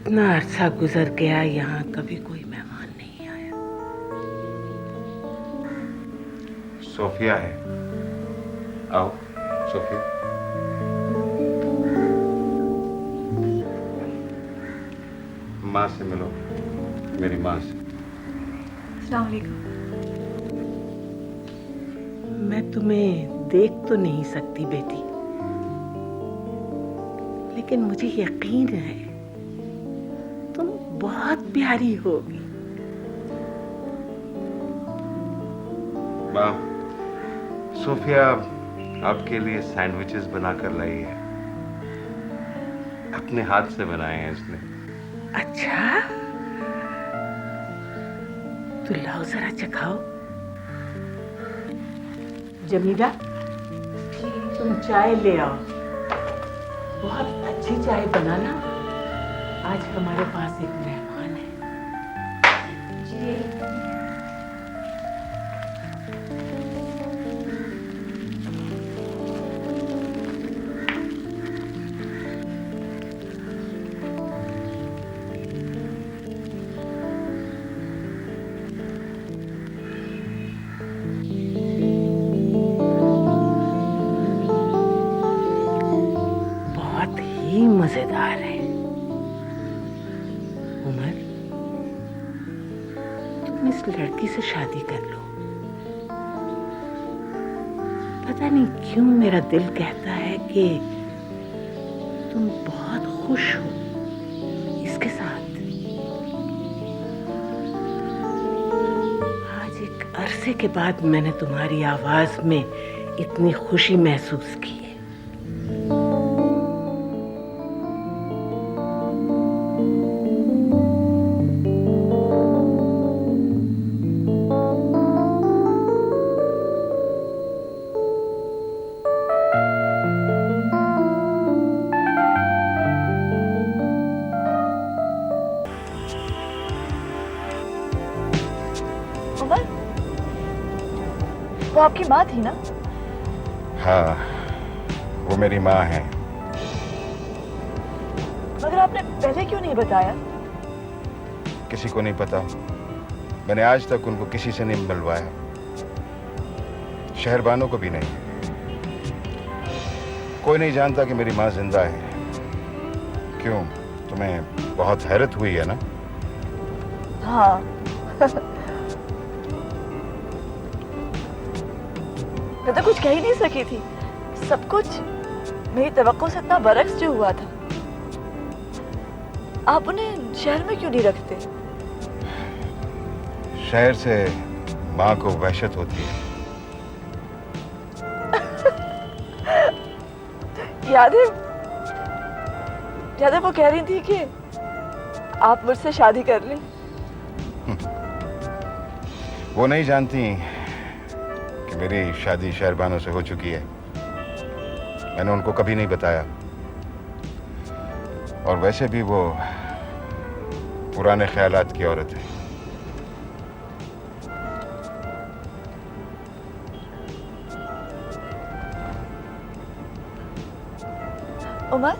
इतना अरसा गुजर गया, यहाँ कभी कोई मेहमान नहीं आया। सोफिया है। आओ सोफिया। माँ से मिलो, मेरी माँ से। अस्सलाम वालेकुम। मैं तुम्हें देख तो नहीं सकती बेटी, लेकिन मुझे यकीन है तुम बहुत प्यारी होगी। माँ, सोफिया आपके लिए सैंडविचेस बनाकर लाई है। अपने हाथ से बनाए हैं इसने। अच्छा, तो लाओ जरा चखाओ। जमीला, तुम चाय ले आओ। बहुत अच्छी चाय बनाना, आज हमारे पास एक मेहमान है। जी। मजेदार है। उमर, तुम इस लड़की से शादी कर लो। पता नहीं क्यों मेरा दिल कहता है कि तुम बहुत खुश हो इसके साथ। आज एक अरसे के बाद मैंने तुम्हारी आवाज में इतनी खुशी महसूस की। वो आपकी माँ थी ना? हाँ, वो मेरी माँ है। मगर आपने पहले क्यों नहीं बताया? किसी को नहीं पता। मैंने आज तक उनको किसी से नहीं मिलवाया, शहरबानों को भी नहीं। कोई नहीं जानता कि मेरी माँ जिंदा है। क्यों, तुम्हें बहुत हैरत हुई है ना? हाँ। मैं तो कुछ कह ही नहीं सकी थी। सब कुछ मेरी तवक्को से इतना बरक्स जो हुआ था। आप उन्हें शहर में क्यों नहीं रखते? शहर से माँ को वहशत होती है। याद है वो कह रही थी कि आप मुझसे शादी कर लें। वो नहीं जानती कि मेरी शादी शहरबानों से हो चुकी है। मैंने उनको कभी नहीं बताया। और वैसे भी वो पुराने ख्यालात की औरत है। उमर,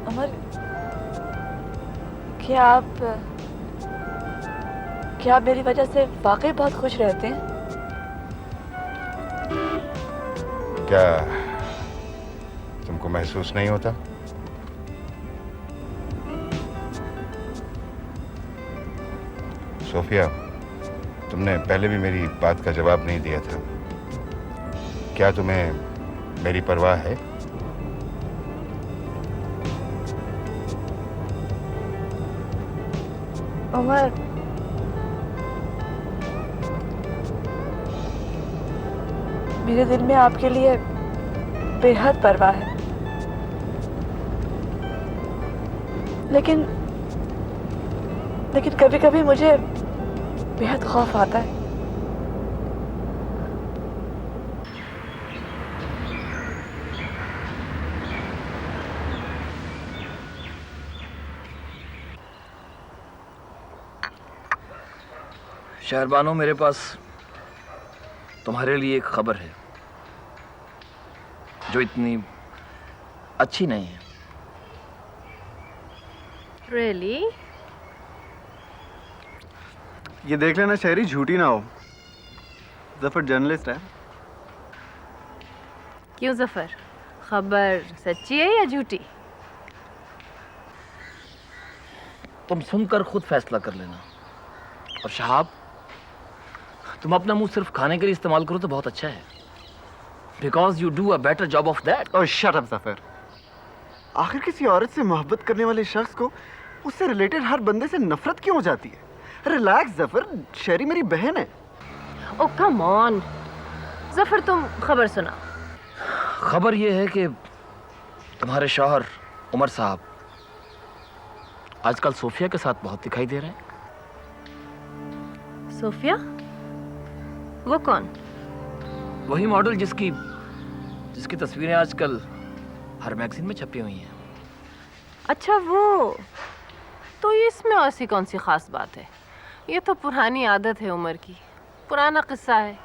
उमर, क्या आप मेरी वजह से वाकई बहुत खुश रहते हैं? क्या तुमको महसूस नहीं होता? सोफिया, तुमने पहले भी मेरी बात का जवाब नहीं दिया था। क्या तुम्हें मेरी परवाह है? उमर, मेरे दिल में आपके लिए बेहद परवाह है। लेकिन कभी कभी मुझे बेहद खौफ आता है। शहरबानो, मेरे पास तुम्हारे लिए एक खबर है जो इतनी अच्छी नहीं है। Really? ये देख लेना शायरी झूठी ना हो। जफर जर्नलिस्ट है। क्यों जफर? खबर सच्ची है या झूठी? तुम सुनकर खुद फैसला कर लेना। और शहाब, तुम अपना मुंह सिर्फ खाने के लिए इस्तेमाल करो तो बहुत अच्छा है, because you do a better job of that. Oh shut up Zafar. आखिर किसी औरत से मोहब्बत करने वाले शख्स को उससे रिलेटेड हर बंदे से नफरत क्यों हो जाती है? रिलैक्स जफर, शहरी मेरी बहन है। ओह कम ऑन जफर, तुम खबर सुना। खबर यह है कि तुम्हारे शौहर उमर साहब आजकल सोफिया के साथ बहुत दिखाई दे रहे हैं। सोफिया? वो कौन? वही मॉडल जिसकी तस्वीरें आजकल हर मैगजीन में छपी हुई हैं। अच्छा वो, तो ये इसमें ऐसी कौन सी खास बात है? ये तो पुरानी आदत है उमर की, पुराना किस्सा है।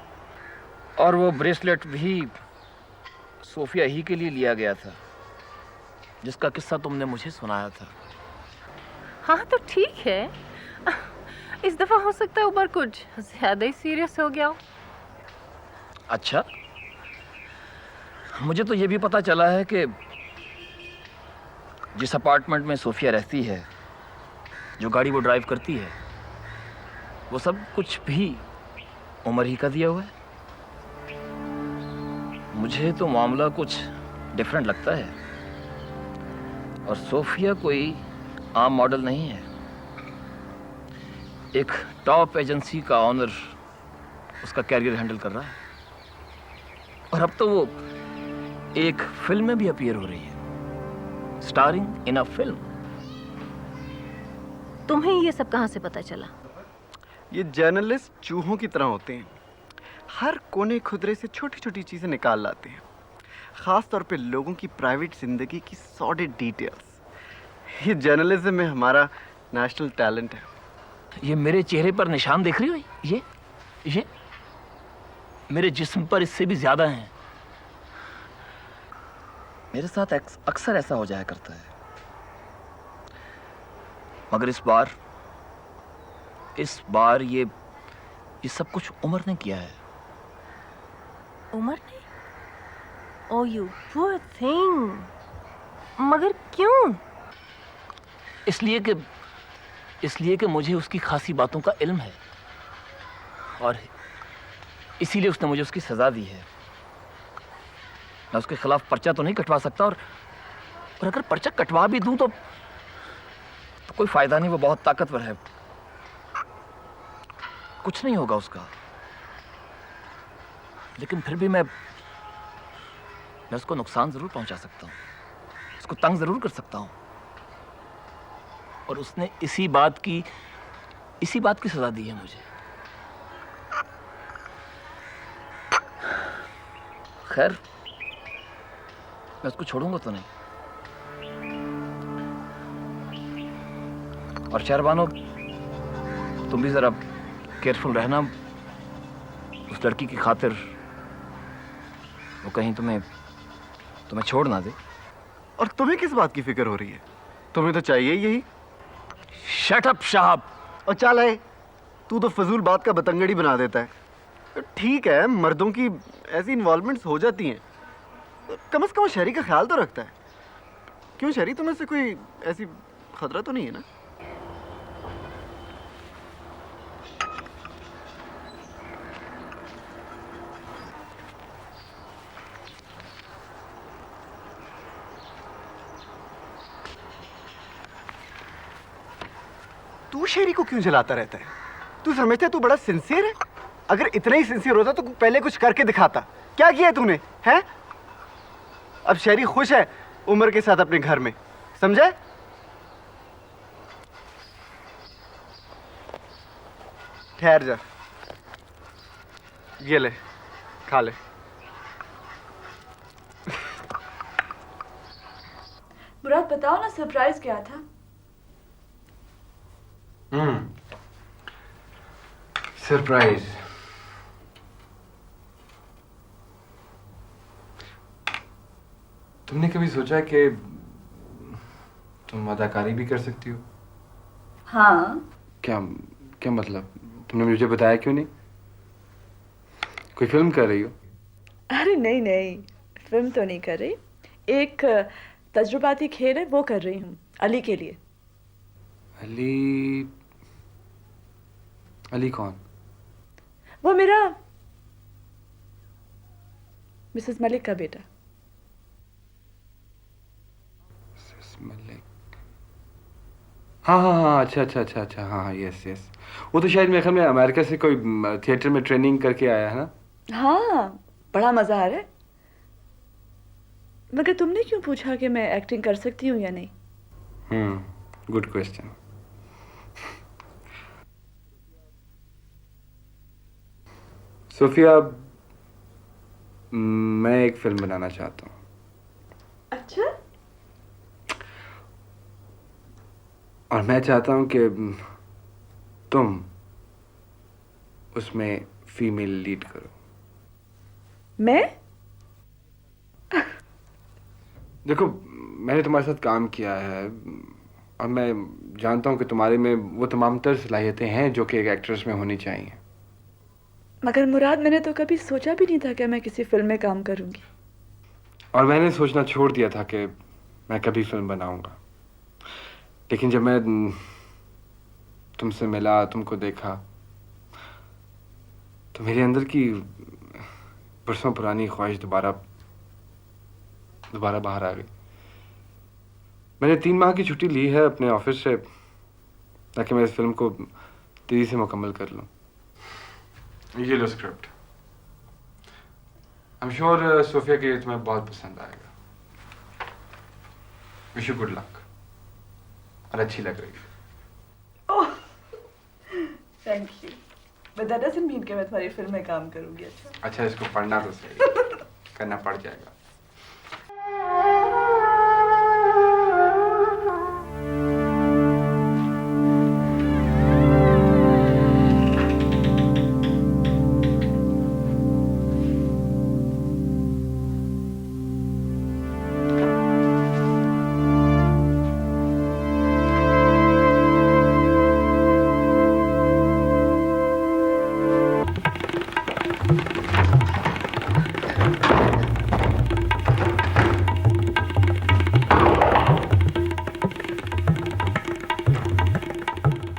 और वो ब्रेसलेट भी सोफिया ही के लिए लिया गया था, जिसका किस्सा तुमने मुझे सुनाया था। हाँ तो ठीक है, इस दफा हो सकता है उमर कुछ ज्यादा ही सीरियस हो गया हो। अच्छा, मुझे तो ये भी पता चला है कि जिस अपार्टमेंट में सोफिया रहती है, जो गाड़ी वो ड्राइव करती है, वो सब कुछ भी उमर ही का दिया हुआ है। मुझे तो मामला कुछ डिफरेंट लगता है। और सोफिया कोई आम मॉडल नहीं है। एक टॉप एजेंसी का ऑनर उसका कैरियर हैंडल कर रहा है, और अब तो वो एक फिल्म में भी अपीयर हो रही है, स्टारिंग इन अ फिल्म। तुम्हें ये सब कहाँ से पता चला? ये जर्नलिस्ट चूहों की तरह होते हैं, हर कोने खुदरे से छोटी छोटी चीजें निकाल लाते हैं, खास तौर पे लोगों की प्राइवेट जिंदगी की सॉलिड डिटेल्स। ये जर्नलिज्म में हमारा नेशनल टैलेंट है। ये मेरे चेहरे पर निशान देख रही हो? ये मेरे जिस्म पर इससे भी ज्यादा हैं। मेरे साथ अक्सर ऐसा हो जाया करता है, मगर इस बार ये सब कुछ उमर ने किया है। उमर ने? Oh you poor thing. मगर क्यों? इसलिए कि मुझे उसकी खासी बातों का इल्म है, और इसीलिए उसने मुझे उसकी सजा दी है। मैं उसके खिलाफ पर्चा तो नहीं कटवा सकता, और अगर पर्चा कटवा भी दूं तो कोई फायदा नहीं। वो बहुत ताकतवर है, कुछ नहीं होगा उसका। लेकिन फिर भी मैं उसको नुकसान जरूर पहुंचा सकता हूं, उसको तंग जरूर कर सकता हूं। और उसने इसी बात की सजा दी है मुझे। खैर, मैं उसको छोड़ूंगा तो नहीं। और शहरबानो, तुम भी जरा केयरफुल रहना, उस लड़की की खातिर वो कहीं तुम्हें छोड़ ना दे। और तुम्हें किस बात की फिक्र हो रही है? तुम्हें तो चाहिए यही। Shut up Shahab. और चल है, तू तो फजूल बात का बतंगड़ी बना देता है। ठीक है, मर्दों की ऐसी इन्वॉल्वमेंट्स हो जाती हैं, कम से कम शहरी का ख्याल तो रखता है। क्यों शहरी, तुम्हें से कोई ऐसी खतरा तो नहीं है ना? तू शेरी को क्यों जलाता रहता है? तू समझता है तू बड़ा सिंसियर है? अगर इतना ही सिंसियर होता तो पहले कुछ करके दिखाता। क्या किया है तूने? हैं? अब शेरी खुश है उमर के साथ अपने घर में, समझे? ठहर जा, ये ले, खा ले। मुराद बताओ ना, सरप्राइज क्या था? सरप्राइज। तुमने कभी सोचा है कि तुम अदाकारी भी कर सकती हो? हाँ। क्या क्या मतलब? तुमने मुझे बताया क्यों नहीं? कोई फिल्म कर रही हो? अरे नहीं नहीं, फिल्म तो नहीं कर रही। एक तजुर्बाती खेल है, वो कर रही हूँ अली के लिए। अली? अली कौन? वो मेरा मिसेस मलिक का बेटा। मिसेस मलिक? हाँ हाँ हाँ, अच्छा अच्छा अच्छा अच्छा, हाँ हाँ, यस यस। वो तो शायद मेरे ख्याल में अमेरिका से कोई थिएटर में ट्रेनिंग करके आया है ना? हाँ, बड़ा मजा आ रहा है। मगर तुमने क्यों पूछा कि मैं एक्टिंग कर सकती हूँ या नहीं? Good question. सोफिया, मैं एक फिल्म बनाना चाहता हूँ। अच्छा। और मैं चाहता हूँ कि तुम उसमें फीमेल लीड करो। मैं? देखो, मैंने तुम्हारे साथ काम किया है और मैं जानता हूँ कि तुम्हारे में वो तमाम तर सलाहियतें हैं जो कि एक एक्ट्रेस में होनी चाहिए। मगर मुराद, मैंने तो कभी सोचा भी नहीं था कि मैं किसी फिल्म में काम करूंगी। और मैंने सोचना छोड़ दिया था कि मैं कभी फिल्म बनाऊंगा। लेकिन जब मैं तुमसे मिला, तुमको देखा, तो मेरे अंदर की बरसों पुरानी ख्वाहिश दोबारा बाहर आ गई। मैंने 3 माह की छुट्टी ली है अपने ऑफिस से ताकि मैं इस फिल्म को तेजी से मुकम्मल कर लूं। ये लो script. I am sure Sophia के तुम्हें बहुत पसंद आएगा। Wish you good luck. और अच्छी लग रही है। Oh, thank you. But that doesn't mean कि मैं तुम्हारी फिल्म में काम करूंगी। अच्छा, अच्छा, इसको पढ़ना तो सही। करना पड़ जाएगा।